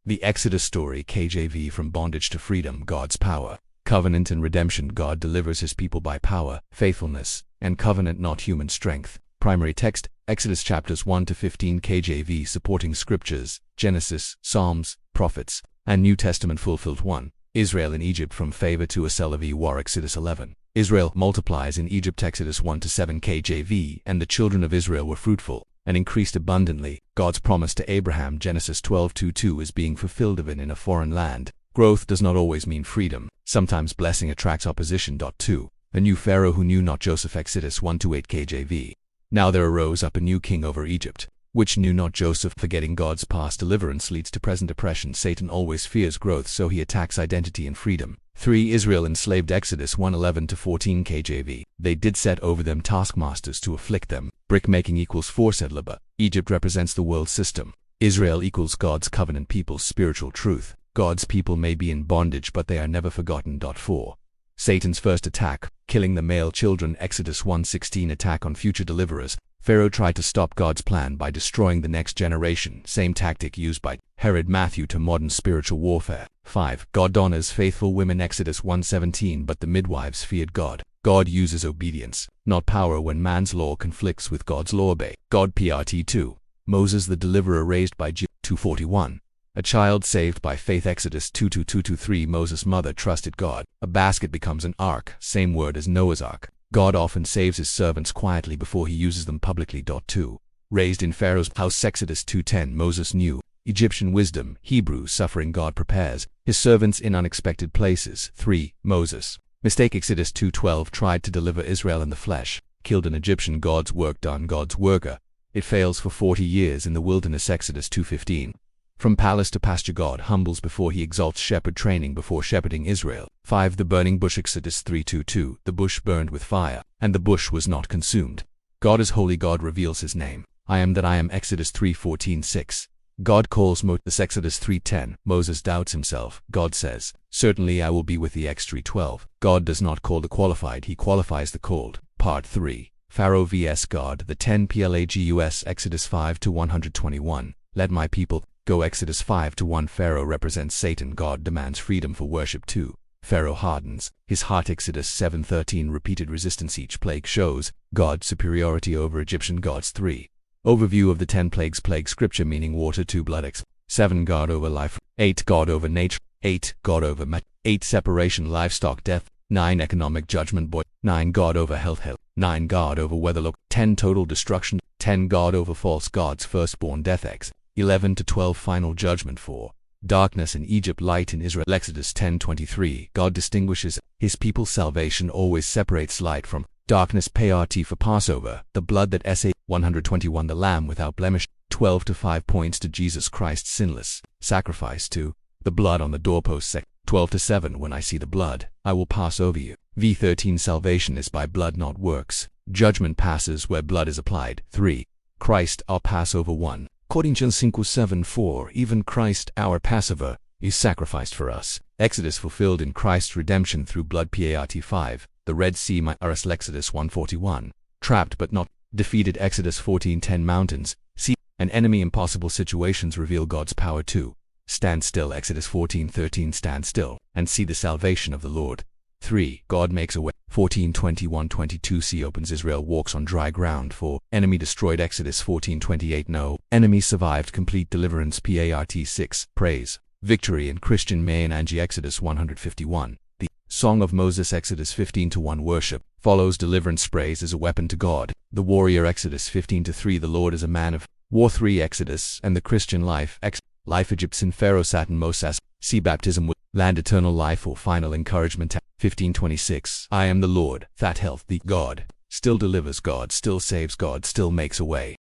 The Exodus story, KJV. From bondage to freedom, God's power. Covenant and redemption. God delivers his people by power, faithfulness, and covenant, not human strength. Primary text, Exodus chapters 1 to 15 KJV. Supporting scriptures, Genesis, Psalms, Prophets, and New Testament fulfilled. 1. Israel in Egypt, from favor to a cell of war. Exodus 11. Israel multiplies in Egypt. Exodus 1 to 7 KJV. And the children of Israel were fruitful and increased abundantly. God's promise to Abraham, Genesis 12:2-2, is being fulfilled even in a foreign land. Growth does not always mean freedom. Sometimes blessing attracts opposition. 2. A new Pharaoh who knew not Joseph. Exodus 1-8 KJV. Now there arose up a new king over Egypt, which knew not Joseph. Forgetting God's past deliverance leads to present oppression. Satan always fears growth, so he attacks identity and freedom. 3. Israel enslaved. Exodus 1:11-14 KJV. They did set over them taskmasters to afflict them. Brickmaking equals forced labor. Egypt represents the world system. Israel equals God's covenant people's spiritual truth. God's people may be in bondage, but they are never forgotten. 4. Satan's first attack, killing the male children. Exodus 1:16. Attack on future deliverers. Pharaoh tried to stop God's plan by destroying the next generation. Same tactic used by Herod. Matthew to modern spiritual warfare. 5. God honors faithful women. Exodus 1:17. But the midwives feared God. God uses obedience, not power, when man's law conflicts with God's law. Obey God. Prt. 2. Moses the deliverer raised by 2:41. A child saved by faith. Exodus 2:2-2-3. Moses' mother trusted God. A basket becomes an ark, same word as Noah's ark. God often saves his servants quietly before he uses them publicly. 2. Raised in Pharaoh's house. Exodus 2:10. Moses knew Egyptian wisdom. Hebrew suffering. God prepares his servants in unexpected places. 3. Moses' mistake. Exodus 2:12. Tried to deliver Israel in the flesh, killed an Egyptian. God's work done. God's worker. It fails for 40 years in the wilderness. Exodus 2:15. From palace to pasture, God humbles before he exalts. Shepherd training before shepherding Israel. 5. The burning bush. Exodus 3:2-2. The bush burned with fire, and the bush was not consumed. God is holy. God reveals his name. I am that I am. Exodus 3:14-6. God calls Moses. Exodus 3:10. Moses doubts himself. God says, "Certainly I will be with thee." Acts 3:12. God does not call the qualified, he qualifies the called. Part 3. Pharaoh vs. God. The 10 plagues. Exodus 5-121. Let my people go. Exodus 5-1. Pharaoh represents Satan. God demands freedom for worship. 2. Pharaoh hardens his heart. Exodus 7:13. Repeated resistance. Each plague shows God's superiority over Egyptian gods. 3. Overview of the 10 plagues. Plague scripture meaning water. 2. Blood. 7. God over life. 8. God over nature. 8. God over matter. 8. Separation. Livestock. Death. 9. Economic judgment. 9. God over health. 9. God over weather. 10. Total destruction. 10. God over false gods. Firstborn. Death. 11-12. Final judgment. 4. Darkness in Egypt, light in Israel. Exodus 10:23. God distinguishes his people's salvation, always separates light from darkness. Prt. For Passover, the blood that sa 121. The lamb without blemish. 12-5 points to Jesus Christ's sinless sacrifice. 2. The blood on the doorposts. 12-7. When I see the blood, I will pass over you. V13. Salvation is by blood, not works. Judgment passes where blood is applied. 3. Christ our Passover. 1. Corinthians 5:7-4. Even Christ our Passover is sacrificed for us. Exodus fulfilled in Christ's redemption through blood. Part 5. The Red Sea. Exodus 1:41. Trapped but not defeated. Exodus 14:10. Mountains, sea, and enemy. Impossible situations reveal God's power. 2. Stand still. Exodus 14:13. Stand still and see the salvation of the Lord. 3. God makes a way. 14:21-22. Sea opens. Israel walks on dry ground. 4. Enemy destroyed. Exodus 14:28. No enemy survived. Complete deliverance. Part 6. Praise, victory, and Christian May and Angie. Exodus 151. The Song of Moses. Exodus 15:1. Worship follows deliverance. Praise is a weapon to God, the warrior. Exodus 15:3. The Lord is a man of war. 3. Exodus and the Christian life. Life. Egyptian Pharaoh. Satin. Moses. Sea baptism with land. Eternal life or final encouragement. 15:26. I am the Lord that health thee. God still delivers. God still saves. God still makes a way.